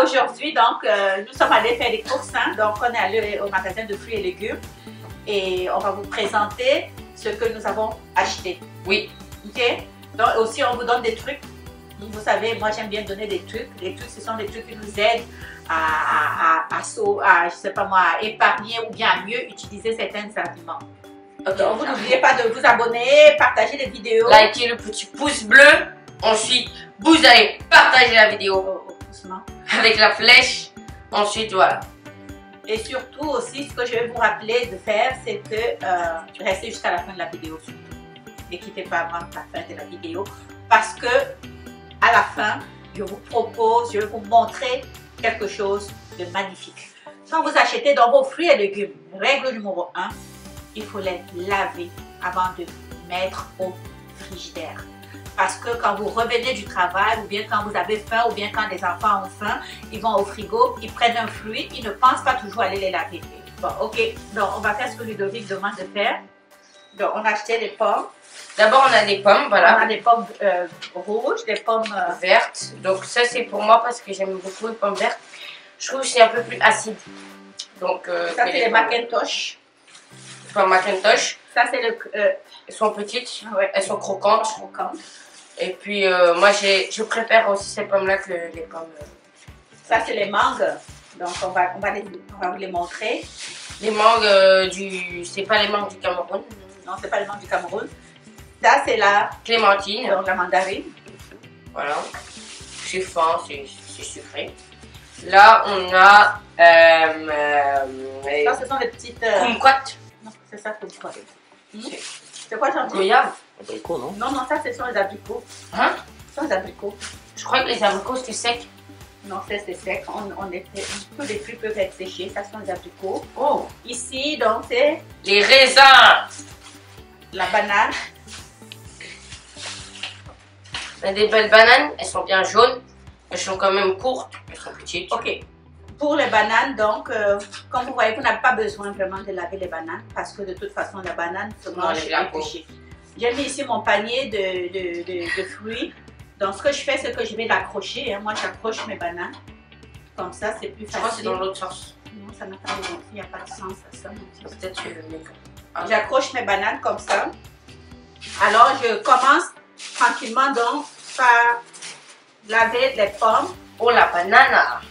aujourd'hui, donc, nous sommes allés faire des courses. Hein, donc, on est allé au magasin de fruits et légumes. Et on va vous présenter ce que nous avons acheté. Oui. Ok? Donc, aussi, on vous donne des trucs. Vous savez, moi, j'aime bien donner des trucs. Les trucs, ce sont des trucs qui nous aident je sais pas moi, à épargner ou bien à mieux utiliser certains aliments. Donc, vous n'oubliez pas de vous abonner, partager les vidéos. Likez le petit pouce bleu. Ensuite, vous allez partager la vidéo avec la flèche. Ensuite, voilà. Et surtout aussi, ce que je vais vous rappeler de faire, c'est que restez jusqu'à la fin de la vidéo surtout. Ne quittez pas avant la fin de la vidéo. Parce que à la fin, je vais vous montrer quelque chose de magnifique. Quand vous achetez dans vos fruits et légumes, règle numéro 1, il faut les laver avant de mettre au frigidaire. Parce que quand vous revenez du travail, ou bien quand vous avez faim, ou bien quand les enfants ont faim, ils vont au frigo, ils prennent un fruit, ils ne pensent pas toujours aller les laver. Bon, ok, donc on va faire ce que Ludovic demande de faire. Donc on a acheté les pommes. D'abord, on a des pommes, voilà. On a des pommes rouges, des pommes vertes. Donc ça, c'est pour moi parce que j'aime beaucoup les pommes vertes. Je trouve que c'est un peu plus acide. Donc, ça, c'est les Macintosh. Les pommes Macintosh. Ça, c'est le... elles sont petites, ouais. Elles sont croquantes. Et puis, moi, je préfère aussi ces pommes-là que les pommes... Ça, c'est les mangues. Donc, on va vous les montrer. Les mangues c'est pas les mangues du Cameroun. Non, c'est pas les mangues du Cameroun. Ça, c'est la clémentine. Donc, la mandarine. Voilà. C'est fin, c'est sucré. Là, on a... ça, ce sont les petites... kumquat. Non, c'est ça, kumquat. C'est quoi, j'en dis? Goyave. Abricots, non? Non, non, ça, ce sont les abricots. Hein? Ce sont les abricots. Je crois que les abricots, c'est sec. Non, c'est sec. Tous les fruits peuvent être séchés. Ça, sont les abricots. Oh! Ici, donc, c'est... les raisins. La banane. On a des belles bananes. Elles sont bien jaunes. Elles sont quand même courtes. Elles sont petites. Ok. Pour les bananes, donc, comme vous voyez, vous n'avez pas besoin vraiment de laver les bananes parce que de toute façon, la banane se mange épluchée. J'ai mis ici mon panier de fruits. Donc, ce que je fais, c'est que je vais l'accrocher. Hein. Moi, j'accroche mes bananes. Comme ça, c'est plus facile. Je crois que c'est dans l'autre sens. Non, ça n'a pas de sens. Il n'y a pas de sens à ça. Peut-être que... J'accroche mes bananes comme ça. Alors, je commence tranquillement donc par laver les pommes. Oh, la banane!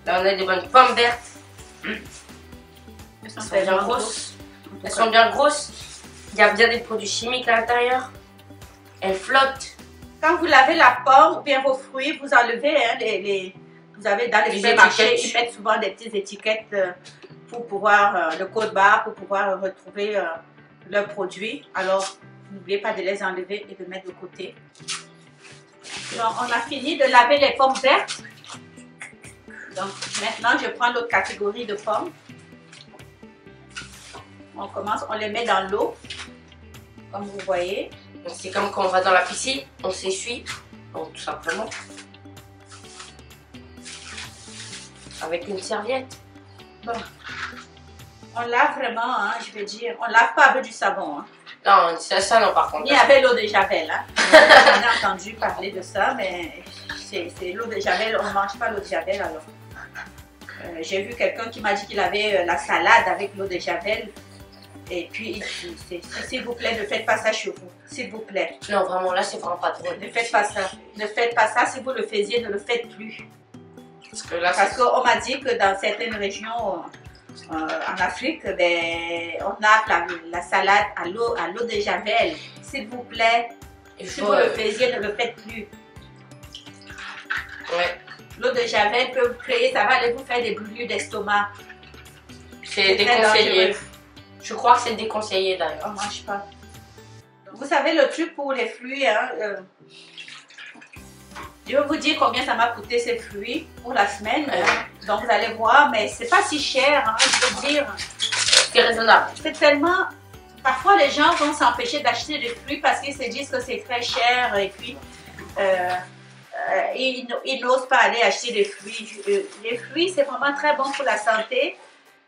Là, on a des bonnes pommes vertes. Elles sont bien grosses. Elles sont bien grosses. Il y a bien des produits chimiques à l'intérieur. Elles flottent. Quand vous lavez la pomme ou bien vos fruits, vous enlevez hein, vous avez dans les supermarchés, ils mettent souvent des petites étiquettes pour pouvoir, le code barre, pour pouvoir retrouver leurs produits. Alors, n'oubliez pas de les enlever et de mettre de côté. Donc, on a fini de laver les pommes vertes. Donc, maintenant, je prends l'autre catégorie de pommes. On commence, on les met dans l'eau, comme vous voyez. C'est comme quand on va dans la piscine, on s'essuie, tout simplement. Avec une serviette. Bon. On lave vraiment, hein, je veux dire, on lave pas avec du savon. Hein. Non, ça non par contre. Ni avec l'eau de Javel. Hein. On a entendu parler de ça, mais c'est l'eau de Javel, on ne mange pas l'eau de Javel alors. J'ai vu quelqu'un qui m'a dit qu'il avait la salade avec l'eau de Javel. Et puis, s'il vous plaît, ne faites pas ça chez vous. S'il vous plaît. Non, vraiment, là, c'est vraiment pas drôle. Ne faites pas ça. Ne faites pas ça. Si vous le faisiez, ne le faites plus. Parce qu'on m'a dit que dans certaines régions en Afrique, ben, on a la salade à l'eau de Javel. S'il vous plaît, si vous le faisiez, ne le faites plus. Ouais. L'eau de Javel peut vous créer, ça va aller vous faire des brûlures d'estomac. C'est déconseillé. Je crois que c'est déconseillé d'ailleurs. On ne mange pas. Vous savez le truc pour les fruits, hein, je vais vous dire combien ça m'a coûté ces fruits pour la semaine. Hein. Donc vous allez voir, mais c'est pas si cher, hein, je veux dire. C'est raisonnable. C'est tellement... Parfois les gens vont s'empêcher d'acheter des fruits parce qu'ils se disent que c'est très cher et puis ils n'osent pas aller acheter des fruits. Les fruits, c'est vraiment très bon pour la santé.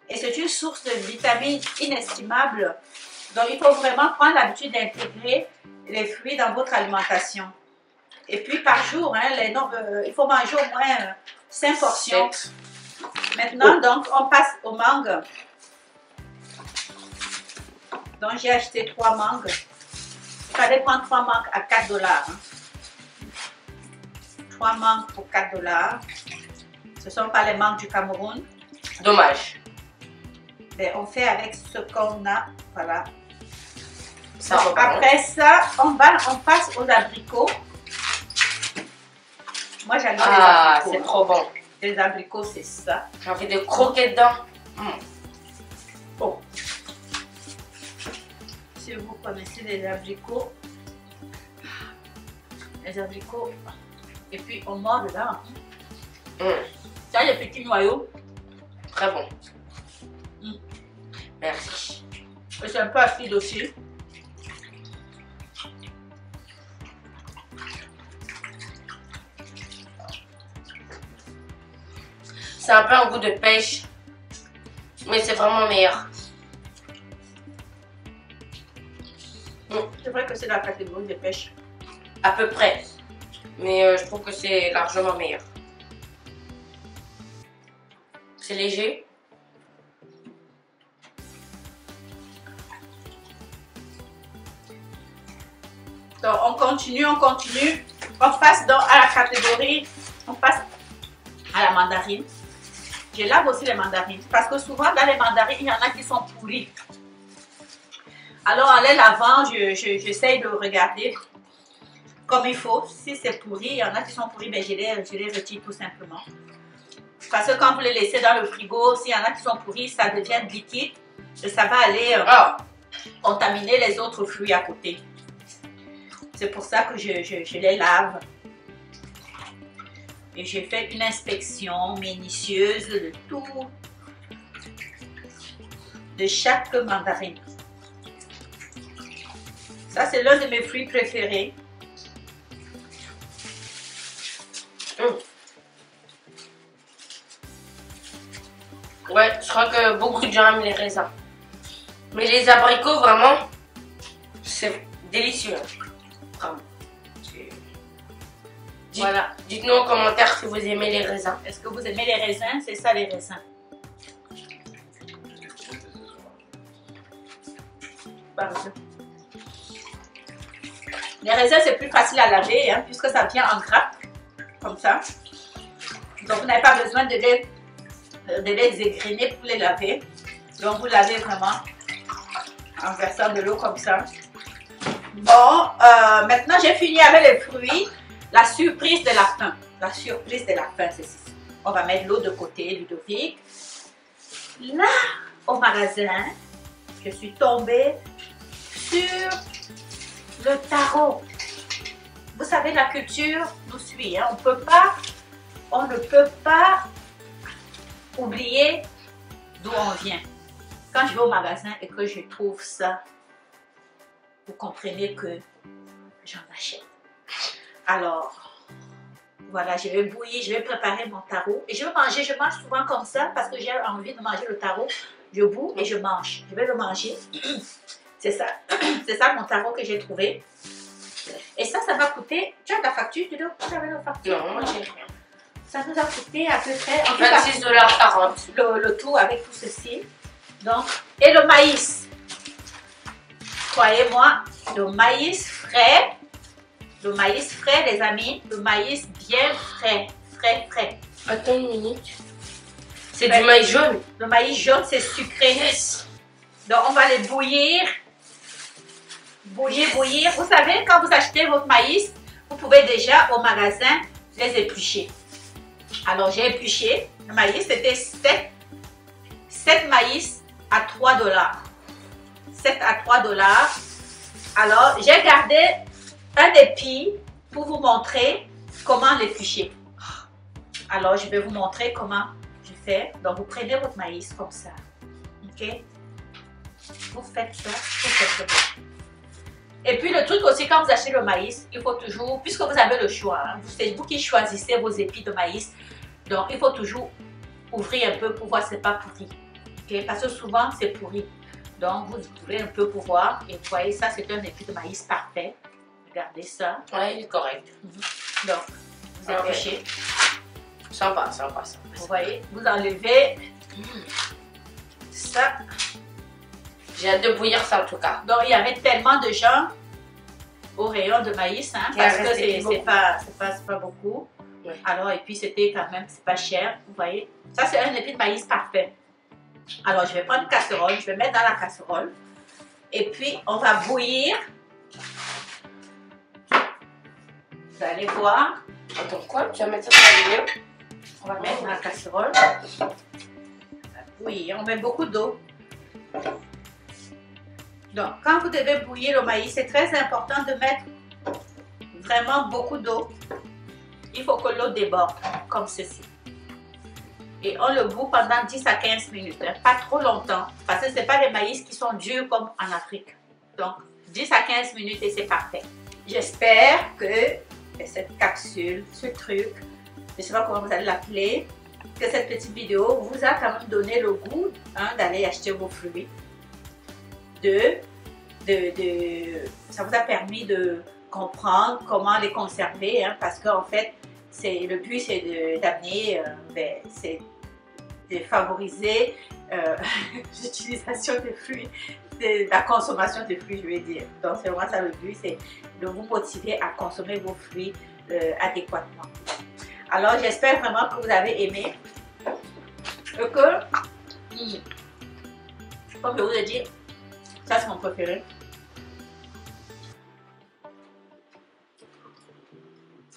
Et c'est une source de vitamines inestimable. Donc, il faut vraiment prendre l'habitude d'intégrer les fruits dans votre alimentation. Et puis par jour, hein, il faut manger au moins 5 portions. Maintenant, donc, on passe aux mangues. Donc, j'ai acheté 3 mangues. Il fallait prendre 3 mangues à 4 $. Hein. 3 mangues pour 4 $. Ce ne sont pas les mangues du Cameroun. Dommage. Mais on fait avec ce qu'on a. Voilà. Ça donc, après ça, on passe aux abricots. Moi, j'adore les abricots. C'est trop bon. Les abricots, c'est ça. J'ai envie de croquer dedans. Bon. Si vous connaissez les abricots, et puis on mord dedans. Ça, les petits noyaux. Très bon. Merci. C'est un peu acide aussi. C'est un peu un goût de pêche, mais c'est vraiment meilleur. C'est vrai que c'est la catégorie de pêche. À peu près. Mais je trouve que c'est largement meilleur. C'est léger. Donc on continue. On passe à la catégorie, on passe à la mandarine. Je lave aussi les mandarines parce que souvent dans les mandarines, il y en a qui sont pourries. Alors en les lavant, j'essaye de regarder comme il faut. Si c'est pourri, il y en a qui sont pourris, mais je les retire tout simplement. Parce que quand vous les laissez dans le frigo, s'il y en a qui sont pourris, ça devient liquide et ça va aller contaminer les autres fruits à côté. C'est pour ça que je les lave. Et j'ai fait une inspection minutieuse de tout, de chaque mandarine. Ça, c'est l'un de mes fruits préférés. Ouais, je crois que beaucoup de gens aiment les raisins. Mais les abricots, vraiment, c'est délicieux. Vraiment. Voilà. Dites-nous en commentaire si vous aimez les raisins. Est-ce que vous aimez les raisins? C'est ça les raisins. Pardon. Les raisins, c'est plus facile à laver, hein, puisque ça vient en grappe, comme ça. Donc, vous n'avez pas besoin de les égrener pour les laver. Donc, vous lavez vraiment en versant de l'eau comme ça. Bon, maintenant, j'ai fini avec les fruits. La surprise de la fin. La surprise de la fin, c'est ça. On va mettre l'eau de côté, Ludovic. Là, au magasin, je suis tombée sur le taro. Vous savez, la culture nous suit. Hein? On ne peut pas oublier d'où on vient. Quand je vais au magasin et que je trouve ça, vous comprenez que j'en achète. Alors, voilà, je vais bouillir, je vais préparer mon taro. Et je mange souvent comme ça parce que j'ai envie de manger le taro. Je boue et je mange. Je vais le manger. C'est ça. C'est ça mon taro que j'ai trouvé. Et ça va coûter... Tu as ta facture? Tu avais la facture? Non, moi j'ai rien. Ça nous a coûté à peu près... 26,40 $. Le tout avec tout ceci. Donc, et le maïs. Croyez-moi, le maïs frais. Le maïs frais, les amis. Le maïs bien frais. Frais. Attends une minute. C'est du maïs jaune. Le maïs jaune, c'est sucré. Yes. Donc, on va les bouillir. Bouillir. Vous savez, quand vous achetez votre maïs, vous pouvez déjà au magasin les éplucher. Alors, j'ai épluché. Le maïs, c'était 7 maïs à 3 $. 7 à 3 $. Alors, j'ai gardé un épi pour vous montrer comment l'éplucher. Alors, je vais vous montrer comment je fais. Donc, vous prenez votre maïs comme ça. OK? Vous faites ça, vous faites ça. Et puis, le truc aussi, quand vous achetez le maïs, il faut toujours, puisque vous avez le choix, hein, c'est vous qui choisissez vos épis de maïs. Donc, il faut toujours ouvrir un peu pour voir si ce n'est pas pourri. Okay? Parce que souvent, c'est pourri. Donc, vous ouvrez un peu pour voir. Et vous voyez, ça, c'est un épi de maïs parfait. Regardez ça. Ouais, il est correct. Donc, vous épluchez. Sympa, sympa, sympa. Vous voyez, vous enlevez ça. J'ai hâte de bouillir ça en tout cas. Donc, il y avait tellement de gens au rayon de maïs, hein, parce que c'est pas beaucoup. Ouais. Alors, et puis c'était quand même, c'est pas cher, vous voyez. Ça, c'est un épi de maïs parfait. Alors, je vais prendre une casserole, je vais mettre dans la casserole. Et puis, on va bouillir. Vous allez voir. Attends, quoi? Tu vas mettre ça sur la vidéo? On va mettre dans la casserole. On va bouillir, on met beaucoup d'eau. Donc, quand vous devez bouillir le maïs, c'est très important de mettre vraiment beaucoup d'eau. Il faut que l'eau déborde, comme ceci. Et on le bout pendant 10 à 15 minutes, hein, pas trop longtemps, parce que ce n'est pas les maïs qui sont durs comme en Afrique. Donc, 10 à 15 minutes et c'est parfait. J'espère que cette capsule, ce truc, je ne sais pas comment vous allez l'appeler, que cette petite vidéo vous a quand même donné le goût, hein, d'aller acheter vos fruits. Ça vous a permis de comprendre comment les conserver, hein, parce qu'en fait, le but c'est d'amener, c'est de favoriser l'utilisation des fruits, la consommation des fruits, je vais dire. Donc c'est vraiment ça le but, c'est de vous motiver à consommer vos fruits adéquatement. Alors j'espère vraiment que vous avez aimé et que, comme je vous ai dit, ça c'est mon préféré.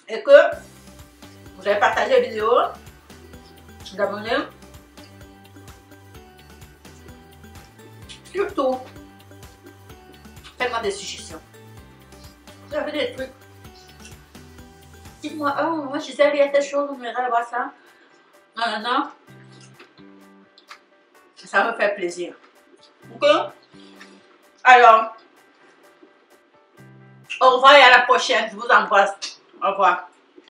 Et que vous avez partagé la vidéo, vous abonnez. Surtout, faites-moi des suggestions. Vous avez des trucs. Dites-moi, oh, moi je sais, il y a telle chose, vous m'irez voir ça. Non, non, non. Ça me fait plaisir. Ok? Alors, au revoir et à la prochaine. Je vous embrasse. Au revoir.